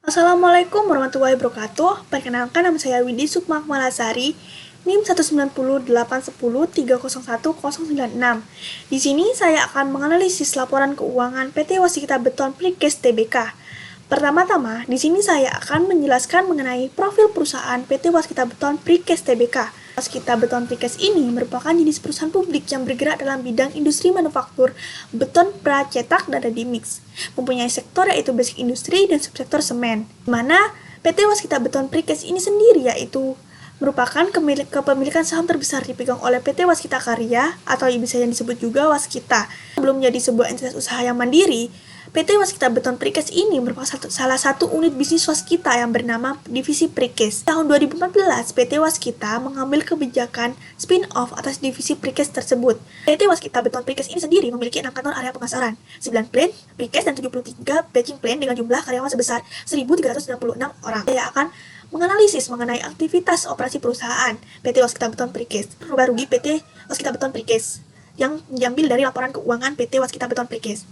Assalamualaikum warahmatullahi wabarakatuh. Perkenalkan, nama saya Windy Sukma Malasari, NIM 19081301096. Di sini saya akan menganalisis laporan keuangan PT Waskita Beton Precast Tbk. Pertama-tama, di sini saya akan menjelaskan mengenai profil perusahaan PT Waskita Beton Precast Tbk. Waskita Beton Precast ini merupakan jenis perusahaan publik yang bergerak dalam bidang industri manufaktur beton pracetak dan ready mix, mempunyai sektor yaitu basic industri dan subsektor semen, di mana PT Waskita Beton Precast ini sendiri yaitu merupakan kepemilikan saham terbesar dipegang oleh PT Waskita Karya atau bisa yang disebut juga Waskita. Sebelum menjadi sebuah entitas usaha yang mandiri, PT Waskita Beton Precast ini merupakan salah satu unit bisnis Waskita yang bernama Divisi Precast. Tahun 2014, PT Waskita mengambil kebijakan spin-off atas divisi Precast tersebut. PT Waskita Beton Precast ini sendiri memiliki 6 kantor area pemasaran, 9 plant Precast dan 73 batching plant dengan jumlah karyawan sebesar 1.366 orang. Saya akan menganalisis mengenai aktivitas operasi perusahaan PT Waskita Beton Precast. Rupa rugi PT Waskita Beton Precast yang diambil dari laporan keuangan PT Waskita Beton Precast.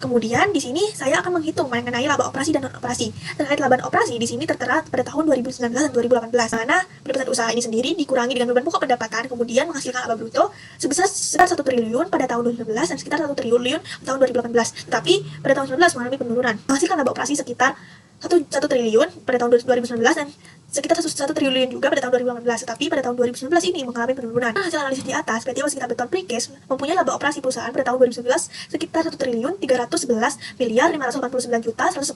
Kemudian di sini saya akan menghitung mengenai laba operasi dan non operasi. Terkait laba operasi di sini tertera pada tahun 2019 dan 2018, mana pendapatan usaha ini sendiri dikurangi dengan beban pokok pendapatan, kemudian menghasilkan laba bruto sebesar 1 triliun pada tahun 2019 dan sekitar 1 triliun tahun 2018. Tetapi pada tahun 2019 mengalami penurunan, menghasilkan laba operasi sekitar 1 triliun pada tahun 2019 dan sekitar 1 triliun juga pada tahun 2018, tetapi pada tahun 2019 ini mengalami penurunan. Hasil analisis di atas, PT Waskita Beton Precast mempunyai laba operasi perusahaan pada tahun 2019 sekitar 1 triliun 311 miliar 589 juta 110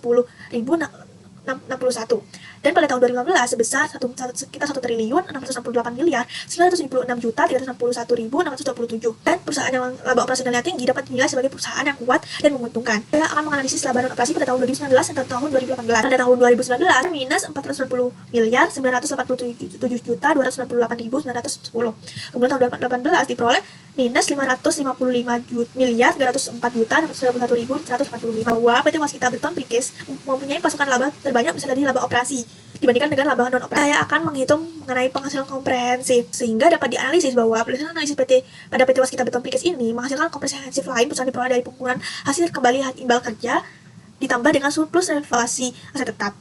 ribu 61, dan pada tahun 2015 sebesar sekitar 1 triliun 668 miliar 976 juta 361 ribu 627, dan perusahaan yang laba operasionalnya tinggi dapat dinilai sebagai perusahaan yang kuat dan menguntungkan. Saya akan menganalisis laba non operasi pada tahun 2019 dan tahun 2018. Pada tahun 2019 minus 490 miliar 987 juta 298 ribu 910, kemudian tahun 2018 diperoleh minus 555 miliar 304 juta 691 ribu 145, bahwa PT Waskita Beton Precast mempunyai pasukan laba terbanyak bisa dari laba operasi dibandingkan dengan laba non operasi. Saya akan menghitung mengenai penghasilan komprehensif sehingga dapat dianalisis bahwa berdasarkan analisis pada PT Waskita Beton Precast ini menghasilkan komprehensif lain perusahaan diperoleh dari pengurangan hasil kembali imbal kerja ditambah dengan surplus revaluasi aset tetap.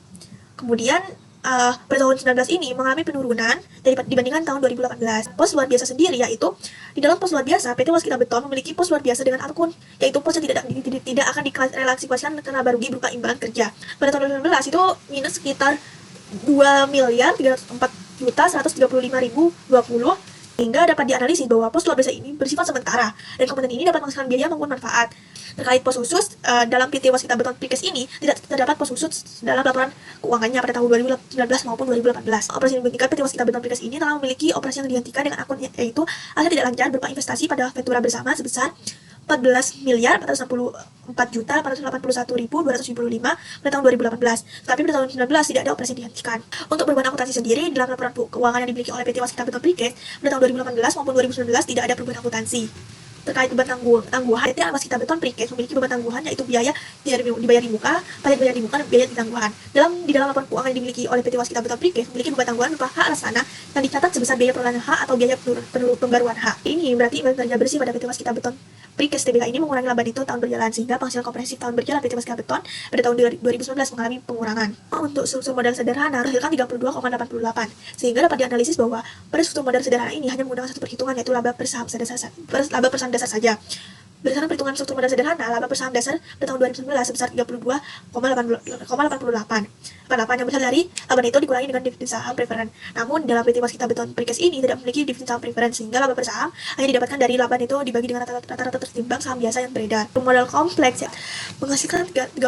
Kemudian pada tahun 2019 ini mengalami penurunan dibandingkan tahun 2018. Pos luar biasa sendiri yaitu di dalam pos luar biasa PT Waskita Beton memiliki pos luar biasa dengan akun yaitu pos yang tidak akan direlaksasikan karena laba rugi berupa imbalan kerja. Pada tahun 2019 itu minus sekitar 2 miliar 304 juta 135 ribu 20, hingga dapat dianalisis bahwa pos luar biasa ini bersifat sementara dan komponen ini dapat menghasilkan biaya maupun manfaat. Terkait pos khusus, dalam PT Waskita Beton Precast ini tidak terdapat pos khusus dalam laporan keuangannya pada tahun 2019 maupun 2018. Operasi yang dihentikan PT Waskita Beton Precast ini telah memiliki operasi yang dihentikan dengan akun yaitu aset tidak lancar berupa investasi pada Ventura bersama sebesar 14 miliar 464 juta 481 ribu 275 pada tahun 2018. Tapi pada tahun 2019 tidak ada operasi yang dihentikan. Untuk beban akuntansi sendiri dalam laporan keuangan yang dimiliki oleh PT Waskita Beton Precast pada tahun 2018 maupun 2019 tidak ada perubahan akuntansi. Terkait beban tangguhan, PT Waskita Beton Precast memiliki beban tangguhan yaitu biaya dibayar di muka, pajak dibayar di muka, dan biaya di tangguhan. Di dalam laporan keuangan yang dimiliki oleh PT Waskita Beton Precast memiliki beban tangguhan berupa hak atas tanah yang dicatat sebesar biaya perolahan hak atau biaya pembaruan hak. Ini berarti imbal kerja bersih pada PT Waskita Beton Precast Tbk ini mengurangi laba neto tahun berjalan sehingga penghasilan komprehensif tahun berjalan PT Waskita Beton pada tahun 2019 mengalami pengurangan. Untuk struktur modal sederhana menghasilkan 32,88, sehingga dapat dianalisis bahwa pada struktur modal sederhana ini hanya menggunakan satu perhitungan yaitu laba per saham dasar saja. Berdasarkan perhitungan struktur modal sederhana, laba per saham dasar pada tahun 2019 sebesar 32,88 yang berasal dari laba neto dikurangi dengan dividen saham preferen. Namun dalam PT Waskita Beton Precast ini tidak memiliki dividen saham preferen sehingga laba per saham hanya didapatkan dari laba neto dibagi dengan rata-rata tertimbang saham biasa yang beredar. Modal kompleks menghasilkan 30,58,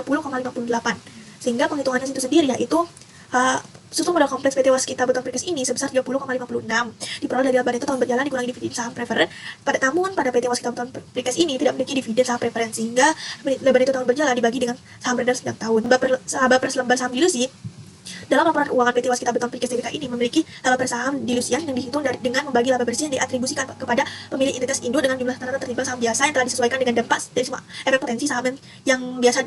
sehingga penghitungannya itu sendiri yaitu struktur modal kompleks PT Waskita Beton Precast ini sebesar 30,56 diperoleh dari laba neto tahun berjalan dikurangi dividen saham preferen. Namun pada PT Waskita Beton Precast ini tidak memiliki dividen saham preferen sehingga laba neto tahun berjalan dibagi dengan saham beredar setiap tahun. Laba per lembar saham dilusi dalam laporan keuangan PT Waskita Beton Precast Tbk ini memiliki laba per saham dilusian yang dihitung dengan membagi laba bersih yang diatribusikan kepada pemilik entitas induk dengan jumlah rata-rata tertimbang saham biasa yang telah disesuaikan dengan dampak dari semua efek potensi saham yang biasa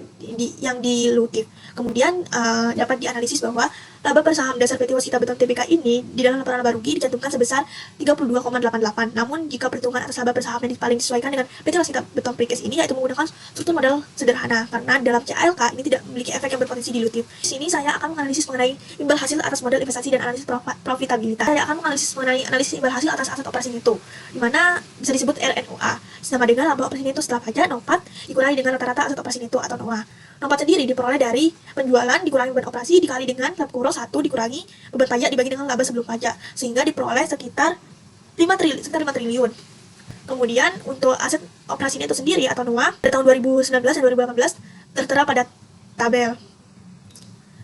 yang dilutif. Kemudian dapat dianalisis bahwa Laba per saham dasar PT Waskita Beton Tbk ini di dalam laporan laba rugi dicantumkan sebesar 32,88. Namun jika perhitungan atas laba per saham yang paling disesuaikan dengan PT Waskita Beton Precast ini yaitu menggunakan struktur modal sederhana, karena dalam CALK ini tidak memiliki efek yang berpotensi dilutif. Di sini saya akan menganalisis mengenai imbal hasil atas modal investasi dan analisis profitabilitas. Saya akan menganalisis mengenai analisis imbal hasil atas aset operasi neto, di mana bisa disebut RNOA, sama dengan laba operasi neto setelah pajak NOPAT dikurangi dengan rata-rata aset operasi neto atau NOA. NOPAT sendiri diperoleh dari penjualan dikurangi beban operasi dikali dengan laba kurang 1 dikurangi beban pajak dibagi dengan laba sebelum pajak, sehingga diperoleh sekitar 5 triliun. Kemudian untuk aset operasi neto sendiri atau NOA pada tahun 2019 dan 2018 tertera pada tabel,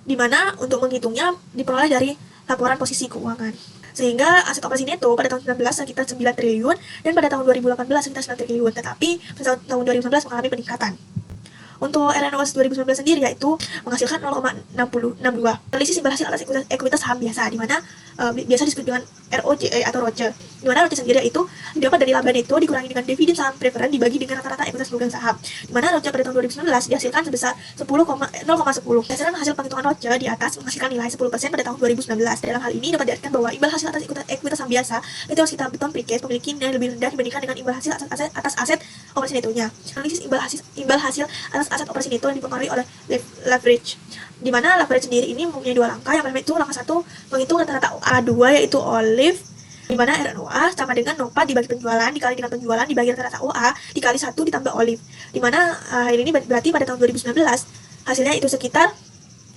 di mana untuk menghitungnya diperoleh dari laporan posisi keuangan. Sehingga aset operasi neto pada tahun 2019 sekitar 9 triliun dan pada tahun 2018 sekitar 9 triliun, tetapi pada tahun 2019 mengalami peningkatan. Untuk RNOA 2019 sendiri yaitu menghasilkan 0,6062. Analisis imbal hasil atas ekuitas saham biasa, di mana biasa disebut dengan ROCE atau ROCE. Di mana ROCE sendiri itu didapat dari laba neto dikurangi dengan dividen saham preferen dibagi dengan rata-rata ekuitas pemegang saham. Di mana ROCE pada tahun 2019 dihasilkan sebesar 0,10. Berdasarkan hasil penghitungan ROCE di atas menghasilkan nilai 10% pada tahun 2019. Dalam hal ini dapat diartikan bahwa imbal hasil atas ekuitas saham biasa PT Waskita Beton Precast memiliki nilai lebih rendah dibandingkan dengan imbal hasil atas aset operasi netonya. Analisis imbal hasil atas aset operasi neto yang dipengaruhi oleh leverage, di mana leverage sendiri ini mempunyai dua langkah. Yang pertama itu langkah 1 menghitung rata-rata A2 yaitu olive, di mana RNOA sama dengan NOPAT dibagi penjualan dikali dengan penjualan dibagi rata-rata OA dikali 1 ditambah olive, di mana ini berarti pada tahun 2019 hasilnya itu sekitar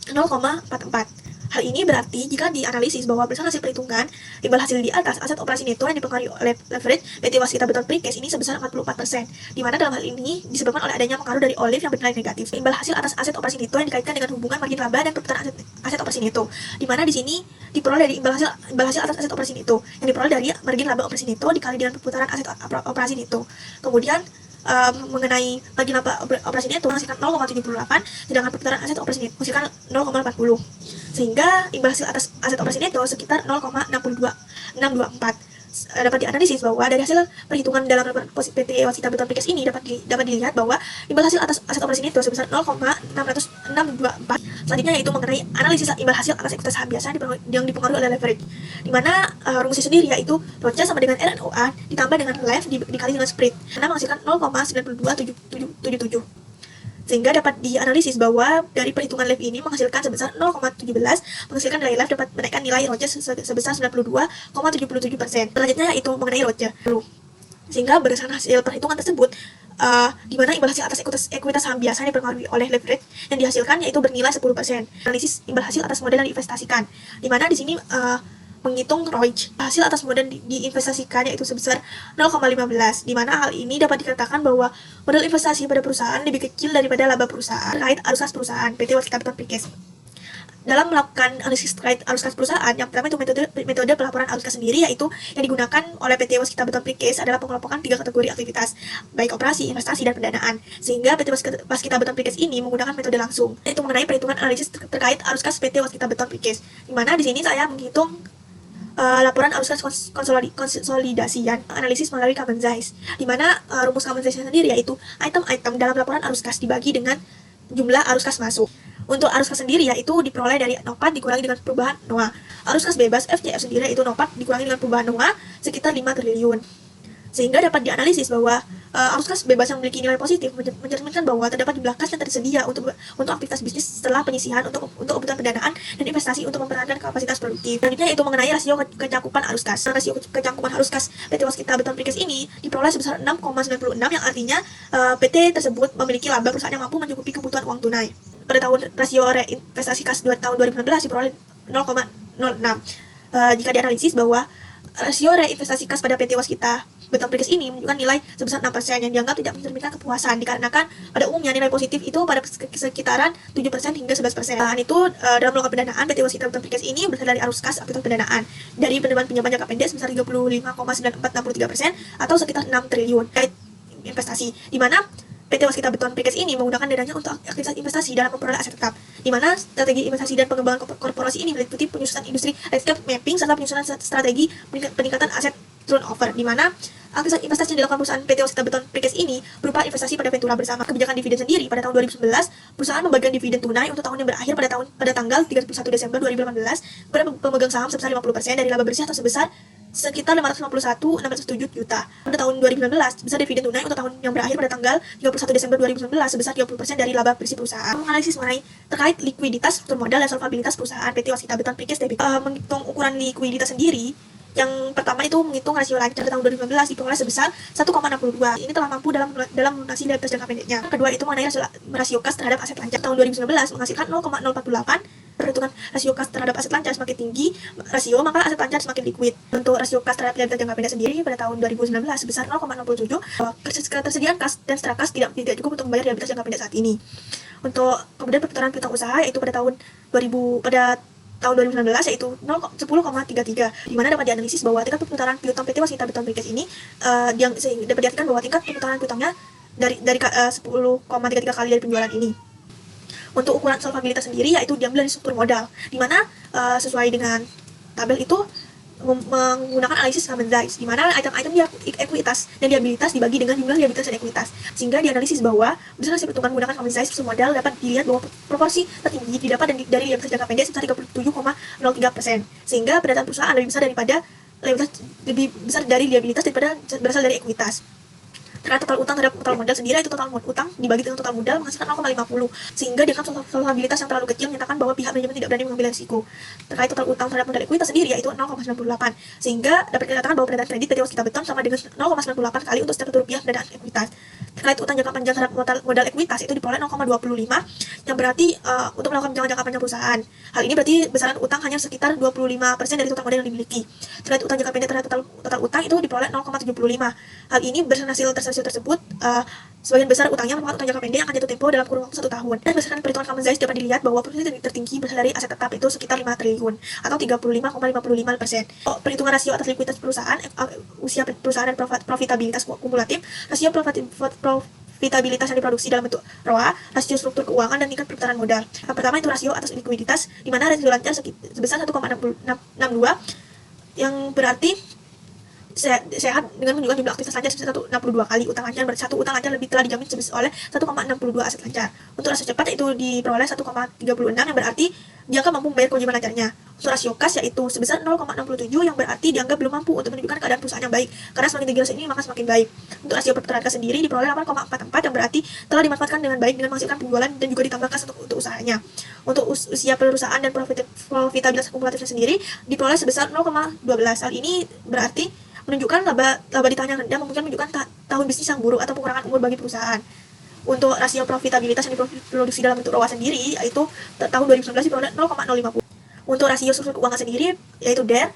0,44. Hal ini berarti jika dianalisis bahwa berdasarkan hasil perhitungan imbal hasil di atas aset operasi neto yang dipengaruhi oleh leverage PT Waskita Beton Precast ini sebesar 44%, di mana dalam hal ini disebabkan oleh adanya pengaruh dari olive yang bernilai negatif. Imbal hasil atas aset operasi neto yang dikaitkan dengan hubungan margin laba dan perputaran aset operasi neto, di mana di sini diperoleh dari imbal hasil atas aset operasi neto yang diperoleh dari margin laba operasi neto dikali dengan perputaran aset operasi neto. Kemudian mengenai margin laba operasi neto menghasilkan 0,78, sedangkan perputaran aset operasi neto menghasilkan 0,40, sehingga imbal hasil atas aset operasi neto sekitar 0,624. Dapat dianalisis bahwa dari hasil perhitungan dalam laporan PT Waskita Beton Precast ini dapat dilihat bahwa imbal hasil atas aset operasi neto sebesar 0,624. Selanjutnya yaitu mengenai analisis imbal hasil atas ekuitas saham biasa yang dipengaruhi oleh leverage, di mana rumusnya sendiri yaitu ROCE sama dengan RNOA ditambah dengan lev dikali dengan spread, karena menghasilkan 0,92777. Sehingga dapat dianalisis bahwa dari perhitungan lev ini menghasilkan sebesar 0,17, menghasilkan nilai lev dapat menaikkan nilai ROCE sebesar 92,77%. Selanjutnya yaitu mengenai ROCE. Sehingga berdasarkan hasil perhitungan tersebut, di mana imbal hasil atas ekuitas saham biasa yang dipengaruhi oleh leverage yang dihasilkan yaitu bernilai 10%. Analisis imbal hasil atas modal yang diinvestasikan, di mana di sini menghitung ROIC, hasil atas modal diinvestasikan yaitu sebesar 0,15, di mana hal ini dapat dikatakan bahwa modal investasi pada perusahaan lebih kecil daripada laba perusahaan terkait arus kas perusahaan PT Waskita Beton Precast. Dalam melakukan analisis terkait arus kas perusahaan, yang pertama itu metode pelaporan arus kas sendiri, yaitu yang digunakan oleh PT Waskita Beton Precast adalah pengelompokan 3 kategori aktivitas, baik operasi, investasi, dan pendanaan. Sehingga PT Waskita Beton Precast ini menggunakan metode langsung, yaitu mengenai perhitungan analisis terkait arus kas PT Waskita Beton Precast, di mana di sini saya menghitung laporan arus kas konsolidasian analisis melalui common size, di mana rumus common size sendiri yaitu item-item dalam laporan arus kas dibagi dengan jumlah arus kas masuk. Untuk arus kas sendiri yaitu diperoleh dari NOPAT dikurangi dengan perubahan NOA. Arus kas bebas FCF sendiri yaitu NOPAT dikurangi dengan perubahan NOA sekitar 5 triliun. Sehingga dapat dianalisis bahwa arus kas bebas yang memiliki nilai positif mencerminkan bahwa terdapat jumlah kas yang tersedia untuk aktivitas bisnis setelah penyisihan untuk kebutuhan pendanaan dan investasi untuk mempertahankan kapasitas produktif. Selanjutnya yaitu mengenai rasio kecakupan arus kas. Rasio kecakupan arus kas PT Waskita Beton Precast ini diperoleh sebesar 6,96, yang artinya PT tersebut memiliki laba perusahaan yang mampu mencukupi kebutuhan uang tunai. Pada tahun rasio reinvestasi kas tahun 2016 diperoleh 0,06. Jika dianalisis bahwa rasio reinvestasi kas pada PT Waskita Beton Precast ini menunjukkan nilai sebesar 6% yang dianggap tidak mencerminkan kepuasan, dikarenakan pada umumnya nilai positif itu pada sekitaran 7% hingga 11%. Itu dalam melakukan pendanaan PT Waskita Beton Precast ini berasal dari arus kas aktivitas pendanaan dari penerimaan pinjaman jangka pendek sebesar 35,9463% atau sekitar 6 triliun investasi, di mana PT Waskita Beton Precast ini menggunakan dananya untuk aktivitas investasi dalam memperoleh aset tetap, di mana strategi investasi dan pengembangan korporasi ini meliputi penyusunan industri landscape mapping serta penyusunan strategi peningkatan aset turnover, di mana Investasi yang dilakukan perusahaan PT Waskita Beton Precast ini berupa investasi pada Ventura bersama. Kebijakan dividen sendiri pada tahun 2011, perusahaan membagikan dividen tunai untuk tahun yang berakhir pada tanggal 31 Desember 2018 kepada pemegang saham sebesar 50% dari laba bersih atau sebesar sekitar 551.607 juta. Pada tahun 2019, sebesar dividen tunai untuk tahun yang berakhir pada tanggal 31 Desember 2019 sebesar 30% dari laba bersih perusahaan. Menganalisis mengenai terkait likuiditas, struktur modal, dan solvabilitas perusahaan PT Waskita Beton Precast Tbk. Menghitung ukuran likuiditas sendiri, yang pertama itu menghitung rasio lancar pada tahun 2015 diperoleh sebesar 1,62. Ini telah mampu dalam melunasi liabilitas jangka pendeknya. Kedua itu mengenai rasio kas terhadap aset lancar. Tahun 2019 menghasilkan 0,048. Perhitungan rasio kas terhadap aset lancar semakin tinggi rasio, maka aset lancar semakin liquid. Untuk rasio kas terhadap liabilitas jangka pendek sendiri pada tahun 2019 sebesar 0,67. Ketersediaan kas dan secara kas tidak cukup untuk membayar liabilitas jangka pendek saat ini. Untuk kemudian perputaran piutang usaha yaitu pada tahun 2019 yaitu 10,33, di mana dapat dianalisis bahwa tingkat perputaran piutang PT Waskita Beton Precast ini dapat diartikan bahwa tingkat perputaran piutangnya dari 10,33 kali dari penjualan ini. Untuk ukuran solvabilitas sendiri yaitu diambil dari struktur modal, di mana sesuai dengan tabel itu menggunakan analisis common size, di mana item-item ekuitas dan liabilitas dibagi dengan jumlah liabilitas dan ekuitas, sehingga dianalisis bahwa berdasarkan hasil perhitungan menggunakan common size struktur modal dapat dilihat bahwa proporsi tertinggi didapat dari liabilitas jangka pendek sebesar 37,03%, sehingga pendataan perusahaan lebih besar dari liabilitas daripada berasal dari ekuitas. Terkait total utang terhadap total modal sendiri, itu total utang dibagi dengan total modal menghasilkan 0,50, sehingga dengan solvabilitas yang terlalu kecil menyatakan bahwa pihak manajemen tidak berani mengambil risiko. Terkait total utang terhadap modal ekuitas sendiri yaitu 0,98, sehingga dapat dikatakan bahwa pendanaan kredit PT Waskita Beton sama dengan 0,98 kali untuk setiap rupiah pendanaan ekuitas. Terkait utang jangka panjang terhadap modal ekuitas itu diperoleh 0,25, yang berarti untuk melakukan jangka panjang perusahaan. Hal ini berarti besaran utang hanya sekitar 25% dari total modal yang dimiliki. Terkait utang jangka pendek terhadap total utang itu diperoleh 0,75. Hal ini berdasarkan hasil tersebut, sebagian besar utangnya merupakan utang jangka pendek yang akan jatuh tempo dalam kurun waktu 1 tahun. Dan berdasarkan perhitungan common size dapat dilihat bahwa proporsi tertinggi berasal dari aset tetap itu sekitar 5 triliun atau 35,55%. Perhitungan rasio atas likuiditas perusahaan, usia perusahaan dan profitabilitas kumulatif, rasio profitabilitas yang diproduksi dalam bentuk ROA, rasio struktur keuangan, dan tingkat perputaran modal. Yang pertama itu rasio atas likuiditas, di mana rasio lancar sebesar 1,62, yang berarti sehat dengan menunjukkan jumlah aktivitas lancar sebesar 162 kali utang lancar, berarti satu utang lancar lebih telah dijamin oleh 1,62 aset lancar. Untuk rasio cepat itu diperoleh 1,36, yang berarti dianggap mampu membayar kewajiban lancarnya. Untuk rasio kas yaitu sebesar 0,67, yang berarti dianggap belum mampu untuk menunjukkan keadaan perusahaan yang baik, karena semakin tinggi rasio ini maka semakin baik. Untuk rasio perputaran kas sendiri diperoleh 8,44, yang berarti telah dimanfaatkan dengan baik dengan menghasilkan penjualan dan juga ditambah kas untuk usahanya. Untuk usia perusahaan dan profitabilitas kumulatifnya sendiri diperoleh sebesar 0,12. Hal ini berarti menunjukkan laba di tahun yang rendah mungkin menunjukkan tahun bisnis yang buruk atau pengurangan umur bagi perusahaan. Untuk rasio profitabilitas yang diproduksi dalam bentuk ROA sendiri yaitu tahun 2019 diperoleh 0,050. Untuk rasio struktur keuangan sendiri yaitu DER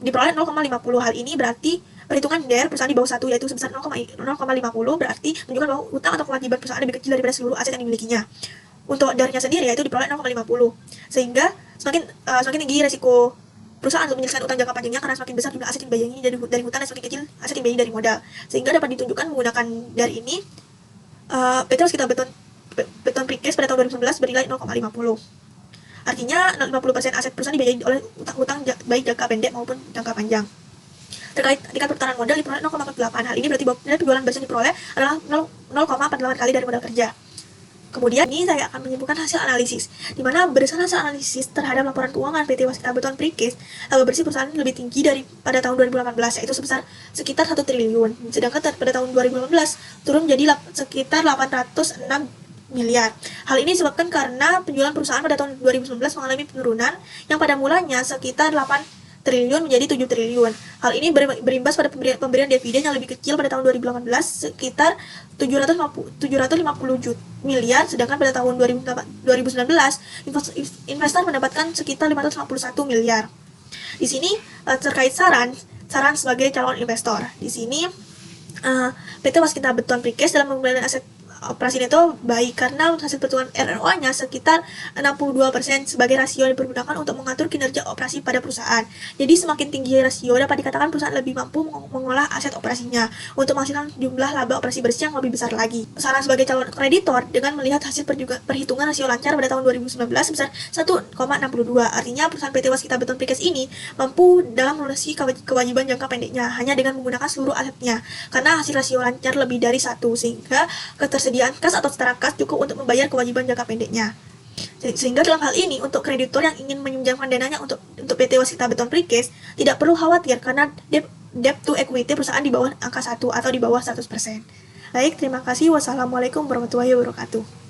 diperoleh 0,50. Hal ini berarti perhitungan DER perusahaan di bawah 1 yaitu sebesar 0,50, berarti menunjukkan bahwa utang atau kewajiban perusahaan lebih kecil daripada seluruh aset yang dimilikinya. Untuk DER-nya sendiri yaitu diperoleh 0,50, sehingga semakin tinggi risiko perusahaan untuk menyelesaikan utang jangka panjangnya karena semakin besar jumlah aset yang dibayangi dari hutang dan semakin kecil aset yang dibayangi dari modal, sehingga dapat ditunjukkan menggunakan DER ini PT Waskita Beton Precast pada tahun 2019 bernilai 0,50. Artinya 50% aset perusahaan dibayangi oleh utang baik jangka pendek maupun jangka panjang. Terkait tingkat perputaran modal diperoleh 0,48. Hal ini berarti bahwa penjualan bersih yang diperoleh adalah 0,48 kali dari modal kerja. Kemudian ini saya akan menyimpulkan hasil analisis, di mana berdasarkan hasil analisis terhadap laporan keuangan PT Waskita Beton Precast, laba bersih perusahaan lebih tinggi dari pada tahun 2018, yaitu sebesar sekitar 1 triliun, sedangkan pada tahun 2018 turun menjadi sekitar 806 miliar. Hal ini disebabkan karena penjualan perusahaan pada tahun 2019 mengalami penurunan yang pada mulanya sekitar 8 triliun menjadi 7 triliun. Hal ini berimbas pada pemberian dividen yang lebih kecil pada tahun 2018 sekitar 750 miliar, sedangkan pada tahun 2019 investor mendapatkan sekitar 551 miliar. Di sini terkait saran sebagai calon investor. Di sini PT Waskita Beton Precast dalam pembelian aset operasi neto baik karena hasil perhitungan ROA-nya sekitar 62% sebagai rasio yang dipergunakan untuk mengatur kinerja operasi pada perusahaan. Jadi semakin tinggi rasio dapat dikatakan perusahaan lebih mampu mengolah aset operasinya untuk menghasilkan jumlah laba operasi bersih yang lebih besar lagi. Saran sebagai calon kreditor dengan melihat hasil perhitungan rasio lancar pada tahun 2019 sebesar 1,62. Artinya perusahaan PT Waskita Beton Precast ini mampu dalam melunasi kewajiban jangka pendeknya hanya dengan menggunakan seluruh asetnya karena hasil rasio lancar lebih dari 1, sehingga ketersediaan kas atau setara kas cukup untuk membayar kewajiban jangka pendeknya. Sehingga dalam hal ini untuk kreditor yang ingin meminjamkan dananya untuk PT Waskita Beton Precast tidak perlu khawatir karena debt to equity perusahaan di bawah angka 1 atau di bawah 100%. Baik, terima kasih. Wassalamualaikum warahmatullahi wabarakatuh.